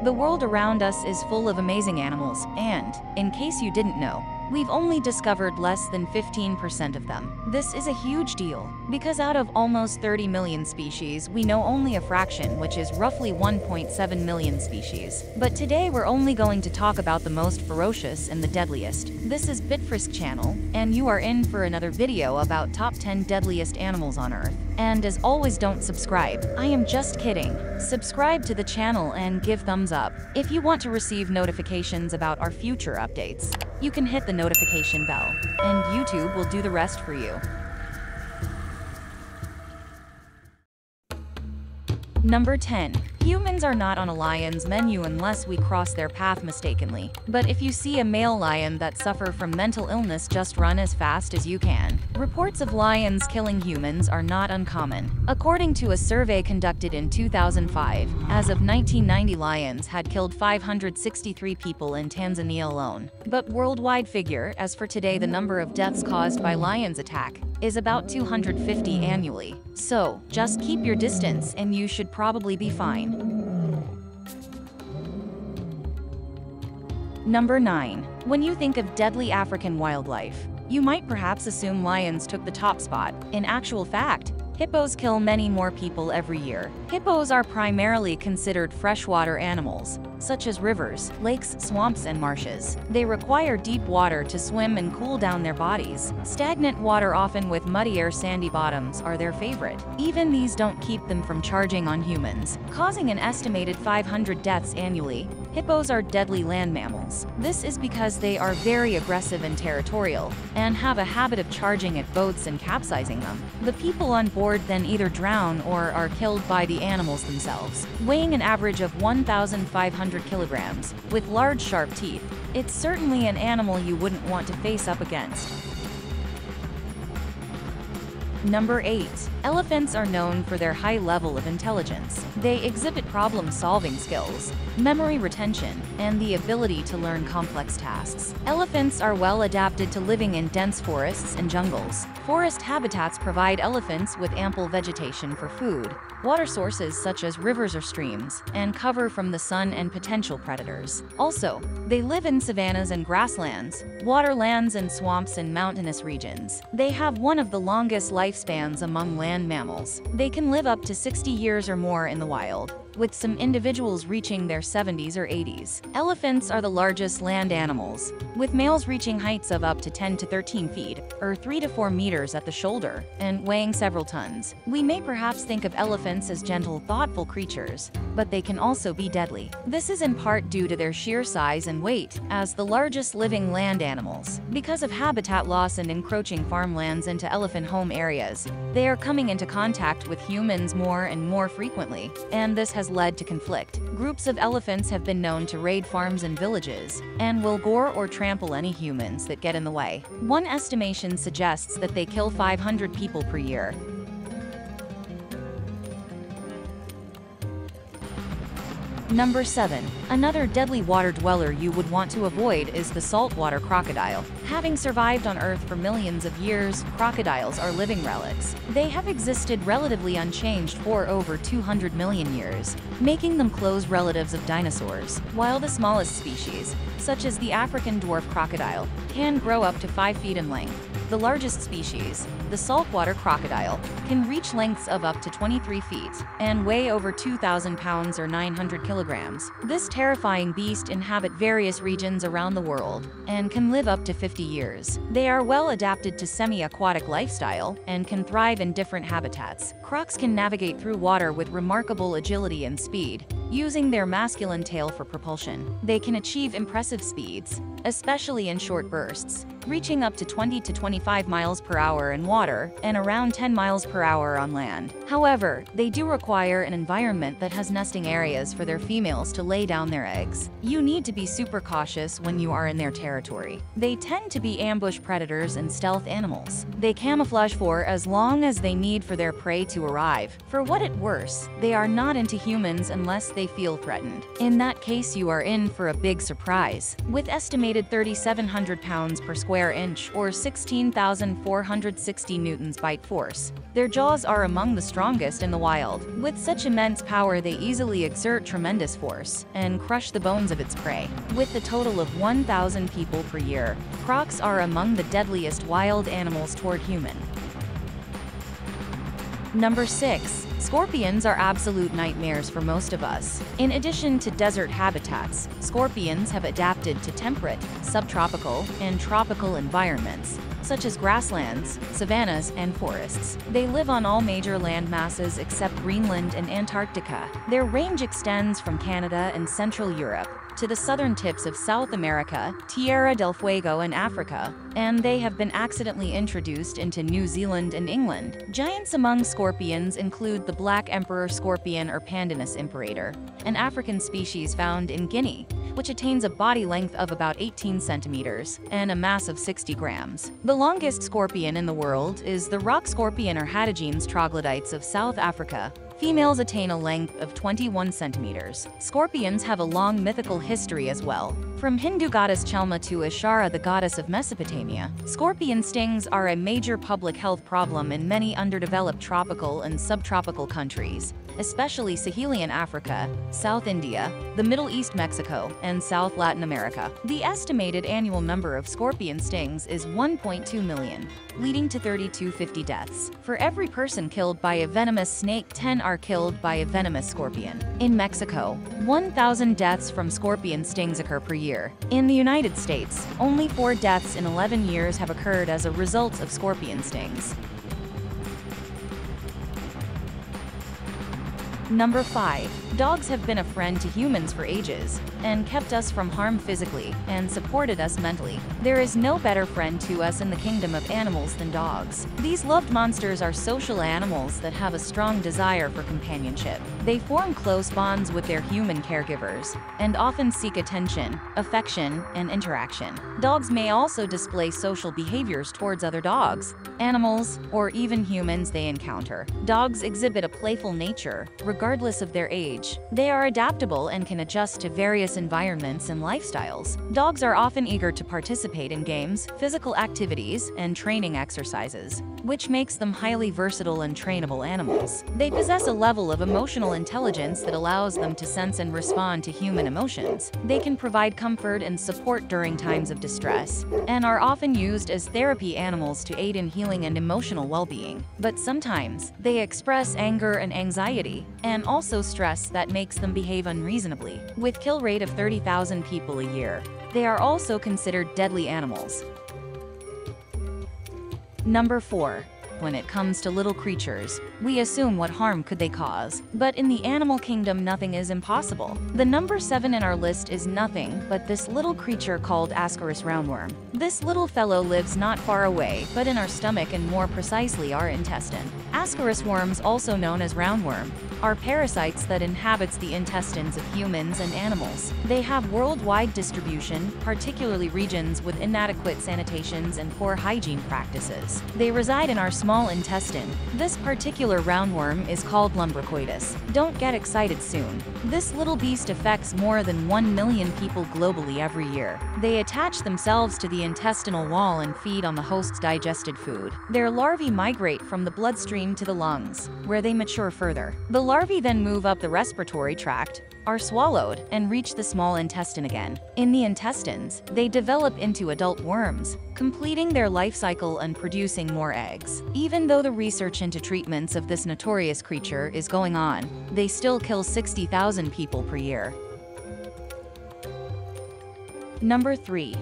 The world around us is full of amazing animals, and, in case you didn't know, we've only discovered less than 15% of them. This is a huge deal, because out of almost 30 million species, we know only a fraction, which is roughly 1.7 million species. But today we're only going to talk about the most ferocious and the deadliest. This is Bitfrisk channel, and you are in for another video about top 10 deadliest animals on Earth. And as always, don't subscribe. I am just kidding. Subscribe to the channel and give thumbs up. If you want to receive notifications about our future updates, you can hit the notification bell, and YouTube will do the rest for you. Number 10. Humans are not on a lion's menu unless we cross their path mistakenly. But if you see a male lion that suffers from mental illness, just run as fast as you can. Reports of lions killing humans are not uncommon. According to a survey conducted in 2005, as of 1990, lions had killed 563 people in Tanzania alone. But worldwide figure, as for today, the number of deaths caused by lions attack is about 250 annually. So, just keep your distance and you should probably be fine. Number 9. When you think of deadly African wildlife, you might perhaps assume lions took the top spot. In actual fact, hippos kill many more people every year. Hippos are primarily considered freshwater animals, such as rivers, lakes, swamps, and marshes. They require deep water to swim and cool down their bodies. Stagnant water, often with muddy or sandy bottoms, are their favorite. Even these don't keep them from charging on humans, causing an estimated 500 deaths annually. Hippos are deadly land mammals. This is because they are very aggressive and territorial, and have a habit of charging at boats and capsizing them. The people on board then either drown or are killed by the animals themselves. Weighing an average of 1,500 kilograms, with large sharp teeth, it's certainly an animal you wouldn't want to face up against. Number 8. Elephants are known for their high level of intelligence. They exhibit problem-solving skills, memory retention, and the ability to learn complex tasks. Elephants are well adapted to living in dense forests and jungles. Forest habitats provide elephants with ample vegetation for food, water sources such as rivers or streams, and cover from the sun and potential predators. Also, they live in savannas and grasslands, waterlands and swamps in mountainous regions. They have one of the longest lifespans among land mammals. They can live up to 60 years or more in the wild, with some individuals reaching their 70s or 80s. Elephants are the largest land animals, with males reaching heights of up to 10 to 13 feet, or 3 to 4 meters at the shoulder, and weighing several tons. We may perhaps think of elephants as gentle, thoughtful creatures, but they can also be deadly. This is in part due to their sheer size and weight, as the largest living land animals. Because of habitat loss and encroaching farmlands into elephant home areas, they are coming into contact with humans more and more frequently, and this has led to conflict. Groups of elephants have been known to raid farms and villages, and will gore or trample any humans that get in the way. One estimation suggests that they kill 500 people per year. Number 7. Another deadly water dweller you would want to avoid is the saltwater crocodile. Having survived on Earth for millions of years, crocodiles are living relics. They have existed relatively unchanged for over 200 million years, making them close relatives of dinosaurs. While the smallest species, such as the African dwarf crocodile, can grow up to 5 feet in length, the largest species, the saltwater crocodile, can reach lengths of up to 23 feet and weigh over 2,000 pounds or 900 kilograms. This terrifying beast inhabits various regions around the world and can live up to 50 years. They are well adapted to semi-aquatic lifestyle and can thrive in different habitats. Crocs can navigate through water with remarkable agility and speed, using their masculine tail for propulsion. They can achieve impressive speeds, especially in short bursts, reaching up to 20 to 25 miles per hour in water and around 10 miles per hour on land. However, they do require an environment that has nesting areas for their females to lay down their eggs. You need to be super cautious when you are in their territory. They tend to be ambush predators and stealth animals. They camouflage for as long as they need for their prey to arrive. For what it's worth, they are not into humans unless they they feel threatened. In that case, you are in for a big surprise. With estimated 3,700 pounds per square inch or 16,460 newtons bite force, their jaws are among the strongest in the wild. With such immense power, they easily exert tremendous force and crush the bones of its prey. With a total of 1,000 people per year, crocs are among the deadliest wild animals toward human. Number 6. Scorpions are absolute nightmares for most of us. In addition to desert habitats, scorpions have adapted to temperate, subtropical, and tropical environments, such as grasslands, savannas, and forests. They live on all major land masses except Greenland and Antarctica. Their range extends from Canada and Central Europe to the southern tips of South America, Tierra del Fuego, and Africa, and they have been accidentally introduced into New Zealand and England. Giants among scorpions include the black emperor scorpion or Pandinus imperator, an African species found in Guinea, which attains a body length of about 18 centimeters and a mass of 60 grams. The longest scorpion in the world is the rock scorpion or Hatygenes troglodytes of South Africa. Females attain a length of 21 centimeters. Scorpions have a long mythical history as well. From Hindu goddess Chelma to Ashara, the goddess of Mesopotamia, scorpion stings are a major public health problem in many underdeveloped tropical and subtropical countries, especially Sahelian Africa, South India, the Middle East, Mexico, and South Latin America. The estimated annual number of scorpion stings is 1.2 million, leading to 3,250 deaths. For every person killed by a venomous snake, 10 are killed by a venomous scorpion. In Mexico, 1,000 deaths from scorpion stings occur per year. In the United States, only 4 deaths in 11 years have occurred as a result of scorpion stings. Number 5. Dogs have been a friend to humans for ages and kept us from harm physically and supported us mentally. There is no better friend to us in the kingdom of animals than dogs. These loved monsters are social animals that have a strong desire for companionship. They form close bonds with their human caregivers and often seek attention, affection, and interaction. Dogs may also display social behaviors towards other dogs, animals, or even humans they encounter. Dogs exhibit a playful nature, regardless of their age. They are adaptable and can adjust to various environments and lifestyles. Dogs are often eager to participate in games, physical activities, and training exercises, which makes them highly versatile and trainable animals. They possess a level of emotional intelligence that allows them to sense and respond to human emotions. They can provide comfort and support during times of distress, and are often used as therapy animals to aid in healing and emotional well-being. But sometimes, they express anger and anxiety, and also stress that makes them behave unreasonably. With kill rate of 30,000 people a year, they are also considered deadly animals. Number 4. When it comes to little creatures, we assume what harm could they cause. But in the animal kingdom, nothing is impossible. The number 7 in our list is nothing but this little creature called Ascaris roundworm. This little fellow lives not far away, but in our stomach, and more precisely our intestine. Ascaris worms, also known as roundworm, are parasites that inhabits the intestines of humans and animals. They have worldwide distribution, particularly regions with inadequate sanitations and poor hygiene practices. They reside in our small intestine. This particular roundworm is called lumbricoides. Don't get excited soon. This little beast affects more than 1 million people globally every year. They attach themselves to the intestinal wall and feed on the host's digested food. Their larvae migrate from the bloodstream to the lungs, where they mature further. The larvae then move up the respiratory tract, are swallowed, and reach the small intestine again. In the intestines, they develop into adult worms, completing their life cycle and producing more eggs. Even though the research into treatments of this notorious creature is going on, they still kill 60,000 people per year. Number 3.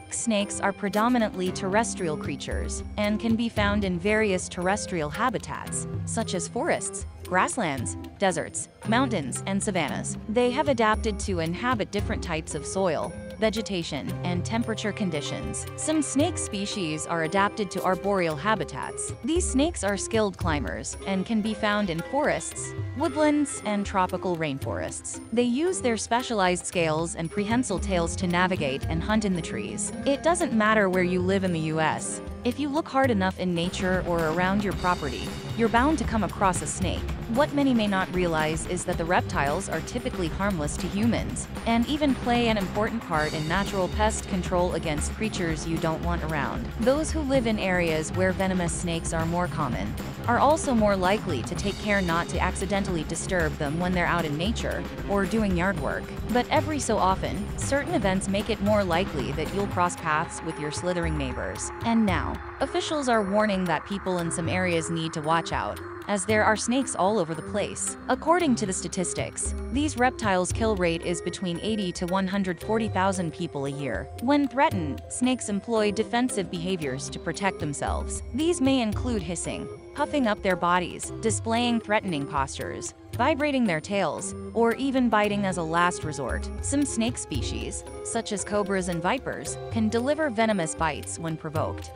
Snakes are predominantly terrestrial creatures and can be found in various terrestrial habitats, such as forests, grasslands, deserts, mountains, and savannas. They have adapted to inhabit different types of soil, vegetation, and temperature conditions. Some snake species are adapted to arboreal habitats. These snakes are skilled climbers and can be found in forests, woodlands, and tropical rainforests. They use their specialized scales and prehensile tails to navigate and hunt in the trees. It doesn't matter where you live in the US. If you look hard enough in nature or around your property, you're bound to come across a snake. What many may not realize is that the reptiles are typically harmless to humans, and even play an important part in natural pest control against creatures you don't want around. Those who live in areas where venomous snakes are more common are also more likely to take care not to accidentally disturb them when they're out in nature or doing yard work. But every so often, certain events make it more likely that you'll cross paths with your slithering neighbors. And now, officials are warning that people in some areas need to watch out, as there are snakes all over the place. According to the statistics, these reptiles' kill rate is between 80 to 140,000 people a year. When threatened, snakes employ defensive behaviors to protect themselves. These may include hissing, puffing up their bodies, displaying threatening postures, vibrating their tails, or even biting as a last resort. Some snake species, such as cobras and vipers, can deliver venomous bites when provoked.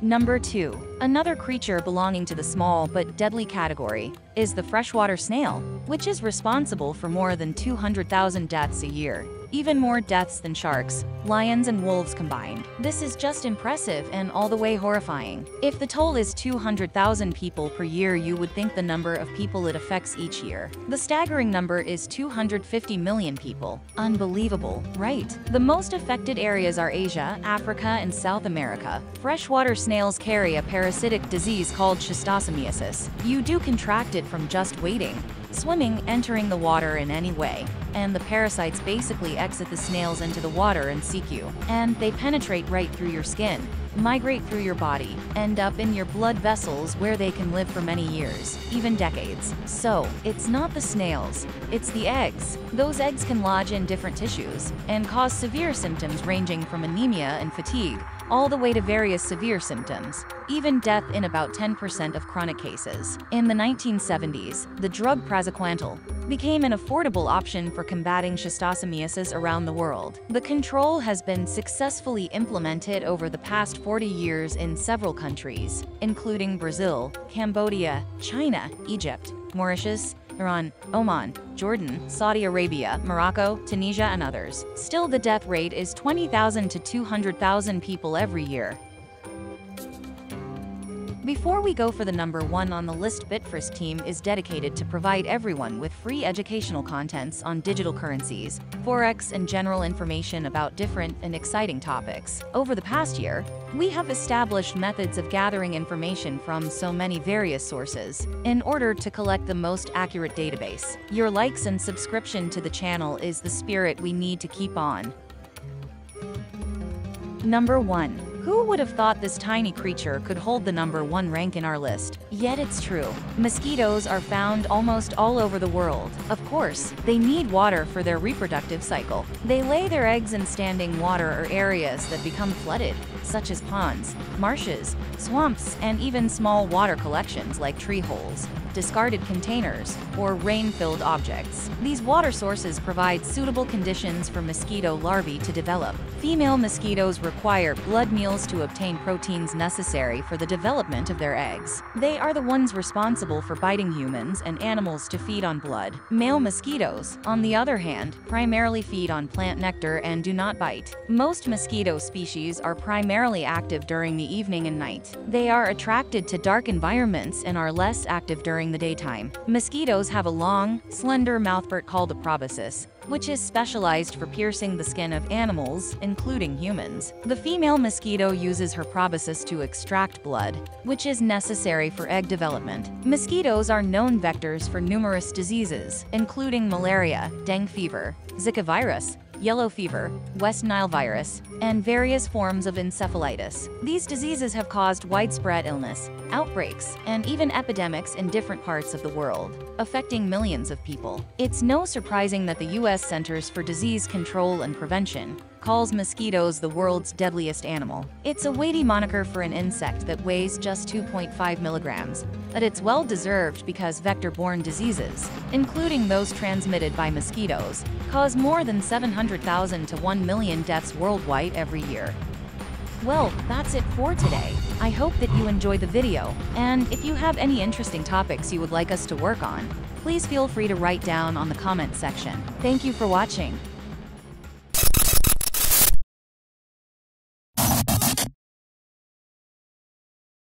Number 2. Another creature belonging to the small but deadly category is the freshwater snail, which is responsible for more than 200,000 deaths a year. Even more deaths than sharks, lions, and wolves combined. This is just impressive and all the way horrifying. If the toll is 200,000 people per year, you would think the number of people it affects each year. The staggering number is 250 million people. Unbelievable, right? The most affected areas are Asia, Africa, and South America. Freshwater snails carry a parasitic disease called schistosomiasis. You do contract it from just wading, swimming, entering the water in any way, and the parasites basically exit the snails into the water and seek you. And they penetrate right through your skin, migrate through your body, end up in your blood vessels where they can live for many years, even decades. So, it's not the snails, it's the eggs. Those eggs can lodge in different tissues and cause severe symptoms ranging from anemia and fatigue, all the way to various severe symptoms, even death in about 10% of chronic cases. In the 1970s, the drug praziquantel became an affordable option for combating schistosomiasis around the world. The control has been successfully implemented over the past 40 years in several countries, including Brazil, Cambodia, China, Egypt, Mauritius, Iran, Oman, Jordan, Saudi Arabia, Morocco, Tunisia, and others. Still, the death rate is 20,000 to 200,000 people every year. Before we go for the number 1 on the list, Bitfrisk team is dedicated to provide everyone with free educational contents on digital currencies, forex, and general information about different and exciting topics. Over the past year, we have established methods of gathering information from so many various sources in order to collect the most accurate database. Your likes and subscription to the channel is the spirit we need to keep on. Number 1. Who would have thought this tiny creature could hold the number 1 rank in our list? Yet it's true. Mosquitoes are found almost all over the world. Of course, they need water for their reproductive cycle. They lay their eggs in standing water or areas that become flooded, such as ponds, marshes, swamps, and even small water collections like tree holes, discarded containers, or rain-filled objects. These water sources provide suitable conditions for mosquito larvae to develop. Female mosquitoes require blood meals to obtain proteins necessary for the development of their eggs. They are the ones responsible for biting humans and animals to feed on blood. Male mosquitoes, on the other hand, primarily feed on plant nectar and do not bite. Most mosquito species are primarily active during the evening and night. They are attracted to dark environments and are less active during the daytime. Mosquitoes have a long, slender mouthpart called a proboscis, which is specialized for piercing the skin of animals, including humans. The female mosquito uses her proboscis to extract blood, which is necessary for egg development. Mosquitoes are known vectors for numerous diseases, including malaria, dengue fever, Zika virus, yellow fever, West Nile virus, and various forms of encephalitis. These diseases have caused widespread illness, outbreaks, and even epidemics in different parts of the world, affecting millions of people. It's no surprising that the U.S. Centers for Disease Control and Prevention calls mosquitoes the world's deadliest animal. It's a weighty moniker for an insect that weighs just 2.5 milligrams, but it's well-deserved because vector-borne diseases, including those transmitted by mosquitoes, cause more than 700,000 to 1 million deaths worldwide every year. Well, that's it for today. I hope that you enjoyed the video, and if you have any interesting topics you would like us to work on, please feel free to write down on the comment section. Thank you for watching.